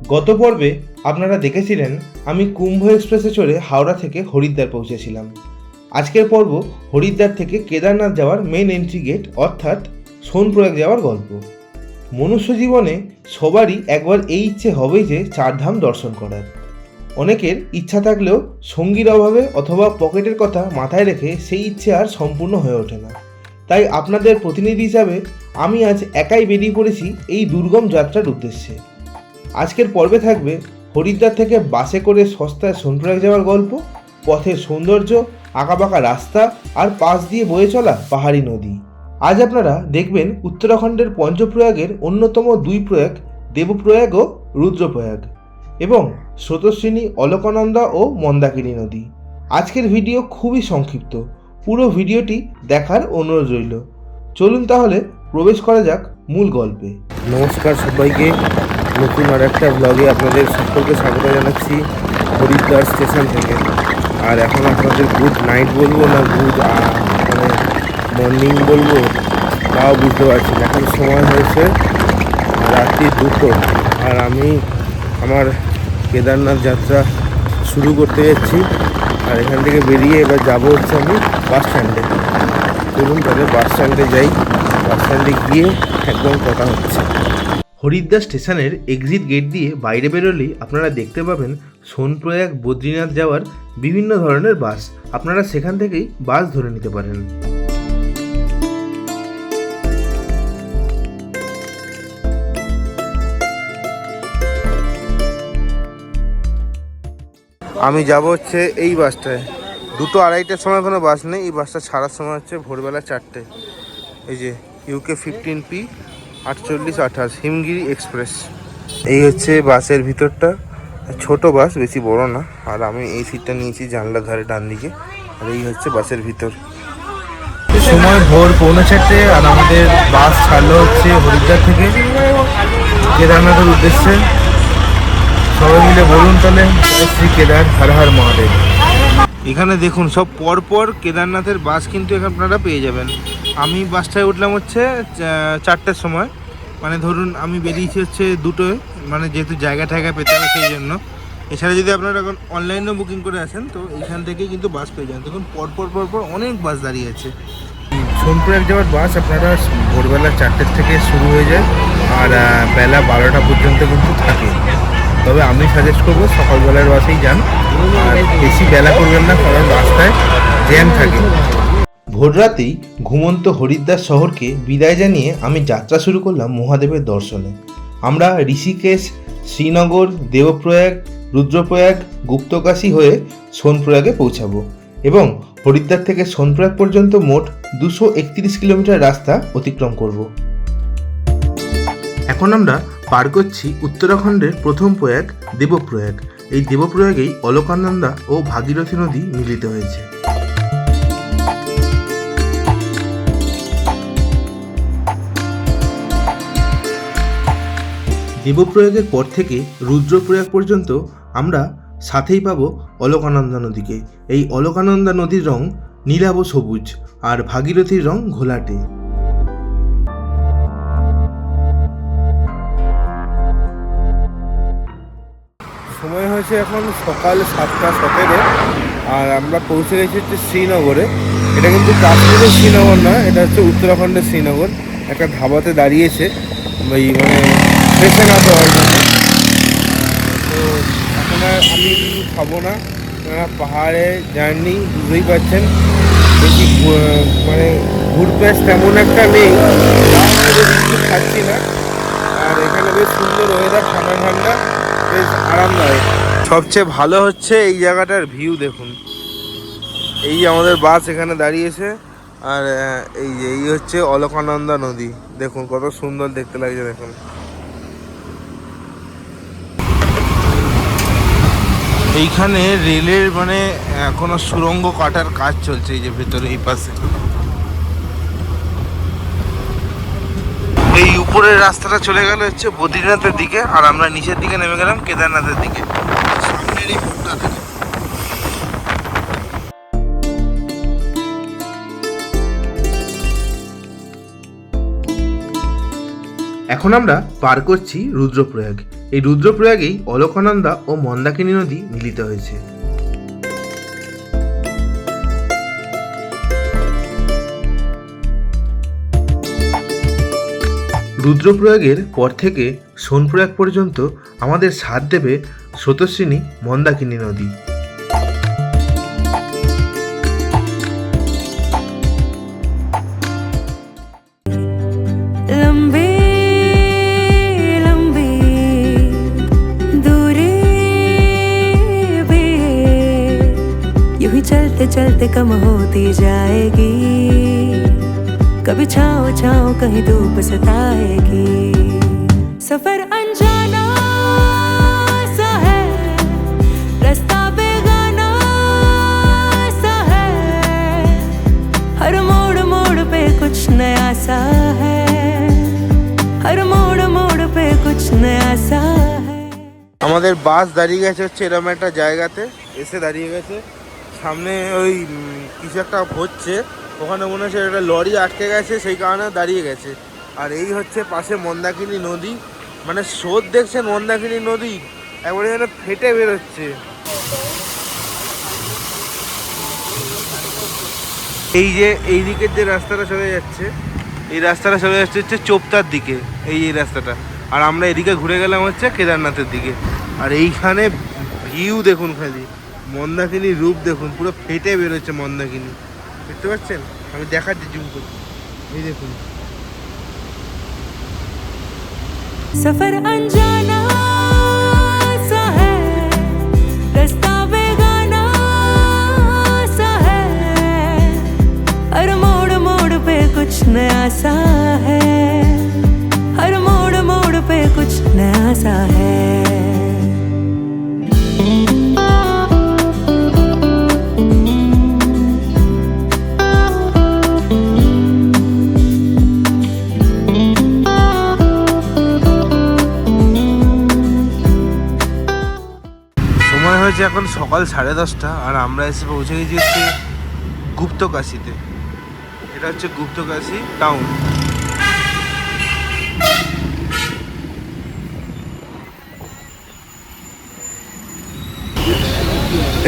গত পর্বে আপনারা দেখেছিলেন আমি কুম্ভ এক্সপ্রেসে চড়ে হাওড়া থেকে হরিদ্বার পৌঁছেছিলাম। আজকের পর্ব হরিদ্বার থেকে কেদারনাথ যাওয়ার মেন এন্ট্রি গেট অর্থাৎ সোনপ্রয়াগ যাওয়ার গল্প। মনুষ্য জীবনে সবারই একবার এই ইচ্ছে হবেই যে চারধাম দর্শন করার। অনেকের ইচ্ছা থাকলেও সঙ্গীর অভাবে অথবা পকেটের কথা মাথায় রেখে সেই ইচ্ছে আর সম্পূর্ণ হয়ে ওঠে না। তাই আপনাদের প্রতিনিধি হিসাবে আমি আজ একাই বেরিয়ে পড়েছি এই দুর্গম যাত্রার উদ্দেশ্যে। আজকের পর্বে থাকবে হরিদ্বার থেকে বাসে করে সস্তায় সোনপ্রয়াগ যাওয়ার গল্প, পথের সৌন্দর্য, আঁকাবাঁকা রাস্তা আর পাশ দিয়ে বয়ে চলা পাহাড়ি নদী। আজ আপনারা দেখবেন উত্তরাখণ্ডের পঞ্চপ্রয়াগের অন্যতম দুই প্রয়াগ দেবপ্রয়াগ ও রুদ্রপ্রয়াগ এবং স্রোতস্বিনী, অলকানন্দা ও মন্দাকিনী নদী। আজকের ভিডিও খুবই সংক্ষিপ্ত, পুরো ভিডিওটি দেখার অনুরোধ রইল। চলুন তাহলে প্রবেশ করা যাক মূল গল্পে। নমস্কার সবাইকে, নতুন আর একটা ব্লগে আপনাদের সকলকে স্বাগত জানাচ্ছি হরিদ্বার স্টেশন থেকে। আর এখন আপনাদের গুড নাইট বলবো না গুড মর্নিং বলবো তাও বুঝতে পারছি না। এখন সময় হয়েছে রাত্রি 2টো আর আমি আমার কেদারনাথ যাত্রা শুরু করতে যাচ্ছি। আর এখান থেকে বেরিয়ে এবার যাবো হচ্ছে আমি বাস স্ট্যান্ডে। চলুন তাহলে বাস স্ট্যান্ডে যাই, বাস স্ট্যান্ডে গিয়ে একদম কথা হচ্ছে। হরিদ্বার স্টেশনের এক্সিট গেট দিয়ে বাইরে বেরোলেই আপনারা দেখতে পাবেন সোনপ্রয়াগ বদ্রীনাথ যাওয়ার বিভিন্ন ধরনের বাস। আপনারা সেখান থেকেই বাস ধরে নিতে পারেন। আমি যাব হচ্ছে এই বাসটায়। 2টো 2:30টার সময় কোনো বাস নেই। এই বাসটা ছাড়ার সময় হচ্ছে ভোরবেলা 4টে। এই যে UK 15P 4828 হিমগিরি এক্সপ্রেস। এই হচ্ছে বাসের ভিতরটা, ছোট বাস, বেশি বড় না। আর আমি এই সিটটা নিয়েছি জানলার ধারে ডান দিকে। আর এই হচ্ছে বাসের ভিতর। সময় ভোর 4:45 আর আমাদের বাস ছাড়লো হচ্ছে হরিদ্বার থেকে কেদারনাথের উদ্দেশ্যে। সবাই মিলে বলুন তাহলে শ্রী কেদার হর হর মহাদেব। এখানে দেখুন সব পরপর কেদারনাথের বাস কিন্তু এখানে আপনারা পেয়ে যাবেন। আমি বাসটায় উঠলাম হচ্ছে 4টের সময়, মানে ধরুন আমি বেরিয়েছি হচ্ছে 2টোয়, মানে যেহেতু জায়গা টায়গা পেতে হবে সেই জন্য। এছাড়া যদি আপনারা এখন অনলাইনেও বুকিং করে আসেন তো এখান থেকেই কিন্তু বাস পেয়ে যান। দেখুন পরপর অনেক বাস দাঁড়িয়ে আছে। সোনপ্রয়াগ যাওয়ার বাস আপনারা ভোরবেলা 4টে থেকে শুরু হয়ে যায় আর বেলা 12টা পর্যন্ত কিন্তু থাকে। তবে আমি সাজেস্ট করবো সকালবেলার বাসেই যান, আর বেশি বেলা করবেন না, কারণ রাস্তায় জ্যাম থাকে। ভোররাতেই ঘুমন্ত হরিদ্বার শহরকে বিদায় জানিয়ে আমি যাত্রা শুরু করলাম মহাদেবের দর্শনে। আমরা ঋষিকেশ, শ্রীনগর, দেবপ্রয়াগ, রুদ্রপ্রয়াগ, গুপ্তকাশী হয়ে সোনপ্রয়াগে পৌঁছাবো এবং হরিদ্বার থেকে সোনপ্রয়াগ পর্যন্ত মোট 231 কিলোমিটার রাস্তা অতিক্রম করব। এখন আমরা পার করছি উত্তরাখণ্ডের প্রথম প্রয়াগ দেবপ্রয়াগ। এই দেবপ্রয়াগেই অলকানন্দা ও ভাগীরথী নদী মিলিত হয়েছে। দেবপ্রয়াগের পর থেকে রুদ্রপ্রয়াগ পর্যন্ত আমরা সাথেই পাবো অলকানন্দা নদীকে। এই অলকানন্দা নদীর রং নীলাভ সবুজ আর ভাগীরথীর রং ঘোলাটে। সময় হয়েছে এখন সকাল 7টা 17 আর আমরা পৌঁছে গেছি হচ্ছে শ্রীনগরে। এটা কিন্তু কাশ্মীরের শ্রীনগর না, এটা হচ্ছে উত্তরাখণ্ডের শ্রীনগর। একটা ধাবাতে দাঁড়িয়েছে ওই ফ্রেশন আপ হওয়ার জন্য। তো এখন আর আমি কিছু খাবো না, কেননা পাহাড়ে জার্নি বুঝতেই পারছেন, বেশি মানে ঘুরপ্যাস তেমন একটা নেই, কিছু খাচ্ছি না। আর এখানে বেশ সুন্দর ওয়েদার, ঠান্ডা ঠান্ডা, বেশ আরামদায়ক। সবচেয়ে ভালো হচ্ছে এই জায়গাটার ভিউ দেখুন। এই যে আমাদের বাস এখানে দাঁড়িয়েছে আর এই হচ্ছে অলকানন্দা নদী। দেখুন কত সুন্দর দেখতে লাগছে। দেখুন এইখানে রেলের মানে এখনো সুড়ঙ্গ কাটার কাজ চলছে এই যে ভেতরে এই পাশে। এই উপরের রাস্তাটা চলে গেল হচ্ছে বদ্রীনাথের দিকে আর আমরা নিচের দিকে নেমে গেলাম কেদারনাথের দিকে। সামনের এই বোটটা থেকে এখন আমরা পার করছি রুদ্রপ্রয়াগ। এই রুদ্রপ্রয়াগেই অলকানন্দা ও মন্দাকিনী নদী মিলিত হয়েছে। রুদ্রপ্রয়াগের পর থেকে সোনপ্রয়াগ পর্যন্ত আমাদের সাথ দেবে স্রোতস্বিনী মন্দাকিনী নদী। लंबी लंबी दूरी भी यूं ही चलते चलते कम होती जाएगी, कभी छाँव छाँव कहीं धूप सताएगी। सफर अनजाना सा है, रास्ता बेगाना सा है, हर मोड़ मोड़ पे कुछ नया सा है, हर मोड़ मोड़ पे कुछ नया सा है। আমাদের বাস দাঁড়িয়ে গেছে হচ্ছে এরকম একটা জায়গাতে, এসে দাঁড়িয়ে গেছে। সামনে ওই কিছু একটা হচ্ছে, ওখানে মনে হচ্ছে একটা লরি আটকে গেছে, সেই কারণে দাঁড়িয়ে গেছে। আর এই হচ্ছে পাশে মন্দাকিনী নদী, মানে স্রোত দেখছেন মন্দাকিনী নদী একবারে যেন ফেটে বেরোচ্ছে। এই যে এই দিকের যে রাস্তাটা চলে যাচ্ছে, এই রাস্তাটা চলে যাচ্ছে হচ্ছে চোপতার দিকে, এই রাস্তাটা। আর আমরা এদিকে ঘুরে গেলাম হচ্ছে কেদারনাথের দিকে। আর এইখানে ভিউ দেখুন, খালি মন্দাকিনীর রূপ দেখুন, পুরো ফেটে বেরোচ্ছে মন্দাকিনী, দেখতে পাচ্ছেন? আমি দেখাচ্ছি জুম করে, এই দেখুন। सफर अनजाना सा है, रास्ता बेगाना सा है, हर मोड़ मोड़ पे कुछ नया सा है, हर मोड़ मोड़ पे कुछ नया सा है। সময় হয়েছে এখন সকাল 10:30, আর আমরা এসে পৌঁছে গেছি হচ্ছে গুপ্তকাশীতে। এটা হচ্ছে গুপ্তকাশী টাউন।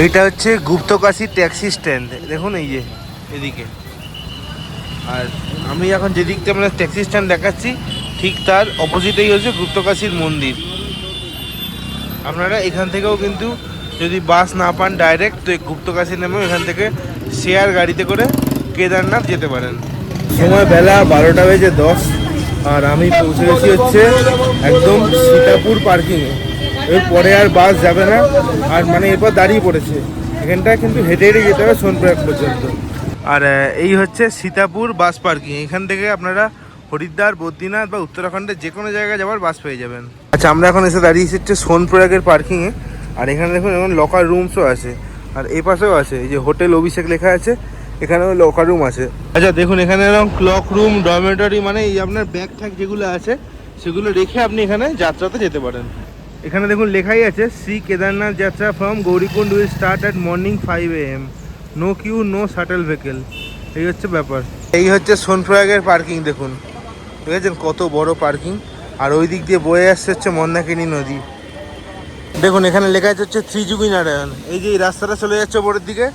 এইটা হচ্ছে গুপ্তকাশী ট্যাক্সি স্ট্যান্ড, দেখুন এই যে এদিকে। আর আমি এখন যেদিকটা আমরা ট্যাক্সি স্ট্যান্ড দেখাচ্ছি, ঠিক তার অপোজিটেই হচ্ছে গুপ্তকাশীর মন্দির। আপনারা এখান থেকেও কিন্তু যদি বাস না পান ডাইরেক্ট, তো এই গুপ্তকাশী নেমেও এখান থেকে শেয়ার গাড়িতে করে কেদারনাথ যেতে পারেন। সময় বেলা 12:10, আর আমি পৌঁছে গেছি হচ্ছে একদম সীতাপুর পার্কিংয়ে। এরপরে আর বাস যাবে না, আর মানে এরপর দাঁড়িয়ে পড়েছে এখানটায়, কিন্তু হেঁটে হেঁটে যেতে হবে সোনপ্রয়াগ পর্যন্ত। আর এই হচ্ছে সীতাপুর বাস পার্কিং। এখান থেকে আপনারা হরিদ্বার, বদ্রীনাথ বা উত্তরাখণ্ডের যে কোনো জায়গায় যাওয়ার বাস পেয়ে যাবেন। আচ্ছা, আমরা এখন এসে দাঁড়িয়েছি হচ্ছে সোনপ্রয়াগের পার্কিংয়ে। আর এখানে দেখুন এখন লকার রুমসও আছে, আর এই পাশেও আছে, এই যে হোটেল অভিষেক লেখা আছে, এখানেও লকার রুম আছে। আচ্ছা দেখুন, এখানে এরকম ক্লক রুম, ডরমেটরি, মানে এই আপনার ব্যাগ ট্যাগ যেগুলো আছে সেগুলো রেখে আপনি এখানে যাত্রাতে যেতে পারেন। এখানে দেখুন লেখাই আছে, শ্রী কেদারনাথ যাত্রা from Gaurikund will start at morning 5 AM, no queue, no shuttle vehicle. এই হচ্ছে ব্যাপার। এই হচ্ছে সোনপ্রয়াগের পার্কিং, দেখুন দেখেছেন কত বড় পার্কিং। আর ওই দিক দিয়ে বয়ে আসছে হচ্ছে মন্দাকিনী নদী। দেখুন এখানে লেখা আছে হচ্ছে ত্রিযুগী নারায়ণ। এই যে এই রাস্তাটা চলে যাচ্ছে ওপরের দিকে,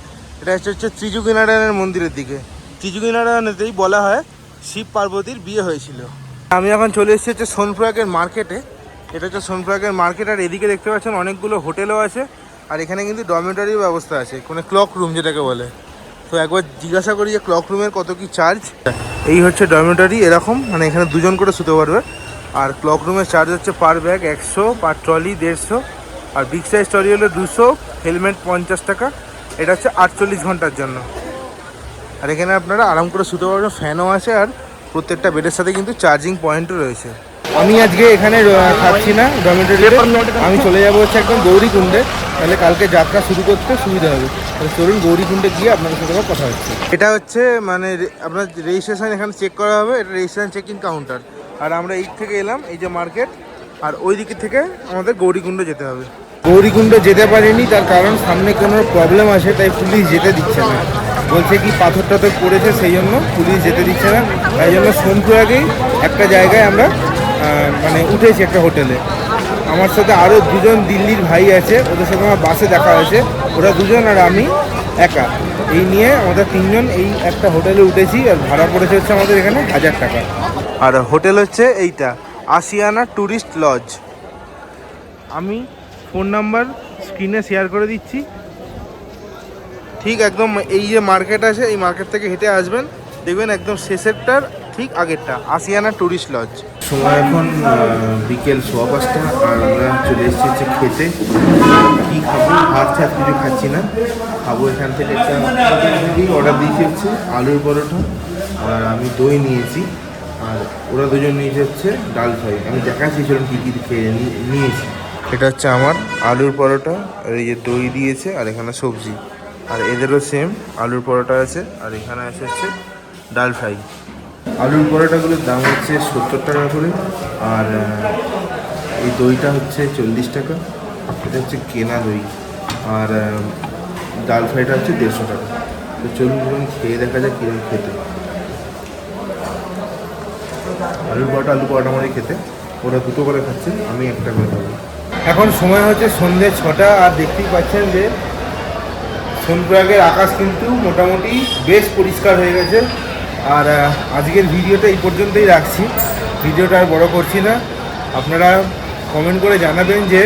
এটা হচ্ছে ত্রিযুগী নারায়ণের মন্দিরের দিকে। ত্রিযুগী নারায়ণেতেই বলা হয় শিব পার্বতীর বিয়ে হয়েছিল। আমি এখন চলে এসেছি হচ্ছে সোনপ্রয়াগের মার্কেটে। এটা হচ্ছে সোনপ্রয়াগের মার্কেট। আর এদিকে দেখতে পাচ্ছেন অনেকগুলো হোটেলও আছে, আর এখানে কিন্তু ডরমেটরির ব্যবস্থা আছে, কোনো ক্লক রুম যেটাকে বলে। তো একবার জিজ্ঞাসা করি যে ক্লক রুমের কত কি চার্জ। এই হচ্ছে ডরমেটরি, এরকম মানে এখানে দুজন করে শুতে পারবে। আর ক্লক রুমের চার্জ হচ্ছে পার ব্যাগ 100, পার ট্রলি 150, আর বিগ সাইজ ট্রলি হলে 200, হেলমেট 50 টাকা। এটা হচ্ছে 48 ঘন্টার জন্য। আর এখানে আপনারা আরাম করে শুতে পারবেন, ফ্যানও আছে, আর প্রত্যেকটা বেডের সাথে কিন্তু চার্জিং পয়েন্টও রয়েছে। আমি আজকে এখানে থাকছি না ডরমেটরিতে, আমি চলে যাবো হচ্ছে একদম গৌরীকুণ্ডে। তাহলে কালকে যাত্রা শুরু করতে সুবিধা হবে। তাহলে চলুন গৌরীকুণ্ডে গিয়ে আপনাদের সাথে কথা হচ্ছে। এটা হচ্ছে মানে আপনার রেজিস্ট্রেশন এখানে চেক করা হবে, এটা রেজিস্ট্রেশন চেকিং কাউন্টার। আর আমরা এই থেকে এলাম, এই যে মার্কেট, আর ওই দিক থেকে আমাদের গৌরীকুণ্ড যেতে হবে। গৌরীকুণ্ড যেতে পারিনি, তার কারণ সামনে কোনো প্রবলেম আছে, তাই পুলিশ যেতে দিচ্ছে না। বলছে কি পাথর টাথর পড়েছে, সেই জন্য পুলিশ যেতে দিচ্ছে না। তাই জন্য সোনপ্রয়াগেই একটা জায়গায় আমরা মানে উঠেছি একটা হোটেলে। আমার সাথে আরও দুজন দিল্লির ভাই আছে, ওদের সাথে আমার বাসে দেখা হয়েছে। ওরা দুজন আর আমি একা। এই নিয়ে আমাদের তিনজন এই একটা হোটেলে উঠেছি, আর ভাড়া পড়েছে হচ্ছে আমাদের এখানে 1000 টাকা। আর হোটেল হচ্ছে এইটা, আশিয়ানা ট্যুরিস্ট লজ। আমি ফোন নাম্বার স্ক্রিনে শেয়ার করে দিচ্ছি। ঠিক একদম এই যে মার্কেট আছে, এই মার্কেট থেকে হেঁটে আসবেন, দেখবেন একদম শেষেরটার ঠিক আগেরটা আশিয়ানা ট্যুরিস্ট লজ। সময় এখন বিকেল 5:15, আর আমরা চলে এসেছি হচ্ছে খেতে। কী খাবো, ভাত ছাড় কিছু খাচ্ছি না, খাবো এখান থেকে একটা অর্ডার দিয়েছি হচ্ছে আলুর পরোটা, আর আমি দই নিয়েছি, আর ওরা দুজন নিয়েছে হচ্ছে ডাল ফ্রাই। আমি দেখাচ্ছি চলুন কী কী খেয়ে নিয়েছি। এটা হচ্ছে আমার আলুর পরোটা, আর এই যে দই দিয়েছে, আর এখানে সবজি। আর এদেরও সেম আলুর পরোটা আছে, আর এখানে আছে হচ্ছে ডাল ফ্রাই। আলুর পরোটাগুলোর দাম হচ্ছে 70 টাকা করে, আর এই দইটা হচ্ছে 40 টাকা। এটা হচ্ছে কেনা দই, আর ডাল ফ্রাইটা হচ্ছে 150 টাকা। তো চলুন খেয়ে দেখা যাক কীরকম খেতে। আলু পরোটা মানে খেতে ওরা দুটো করে খাচ্ছে, আমি একটা করে খাবো। এখন সময় হচ্ছে সন্ধ্যে 6টা, আর দেখতেই পাচ্ছেন যে সোনপ্রয়াগের আকাশ কিন্তু মোটামুটি বেশ পরিষ্কার হয়ে গেছে। আর আজকের ভিডিওটা এই পর্যন্তই রাখছি, ভিডিওটা আর বড় করছি না। আপনারা কমেন্ট করে জানাবেন যে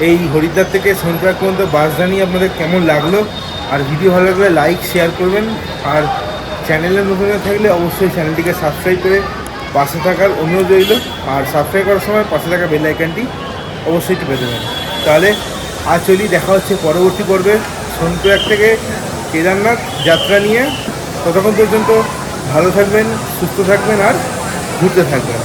এই হরিদ্বার থেকে সোনপ্রয়াগ পর্যন্ত বাস জার্নি আপনাদের কেমন লাগলো। আর ভিডিও ভালো লাগলে লাইক শেয়ার করবেন, আর চ্যানেলে নতুন থাকলে অবশ্যই চ্যানেলটিকে সাবস্ক্রাইব করে পাশে থাকার অনুরোধ রইল। আর সাবস্ক্রাইব করার সময় পাশে থাকা বেল আইকনটি অবশ্যই টিপে দেবেন। তাহলে আজ চলি, দেখা হচ্ছে পরবর্তী পর্বে সোনপ্রয়াগ থেকে কেদারনাথ যাত্রা নিয়ে। ততক্ষণ পর্যন্ত ভালো থাকবেন, সুস্থ থাকবেন, আর ঘুরতে থাকবেন।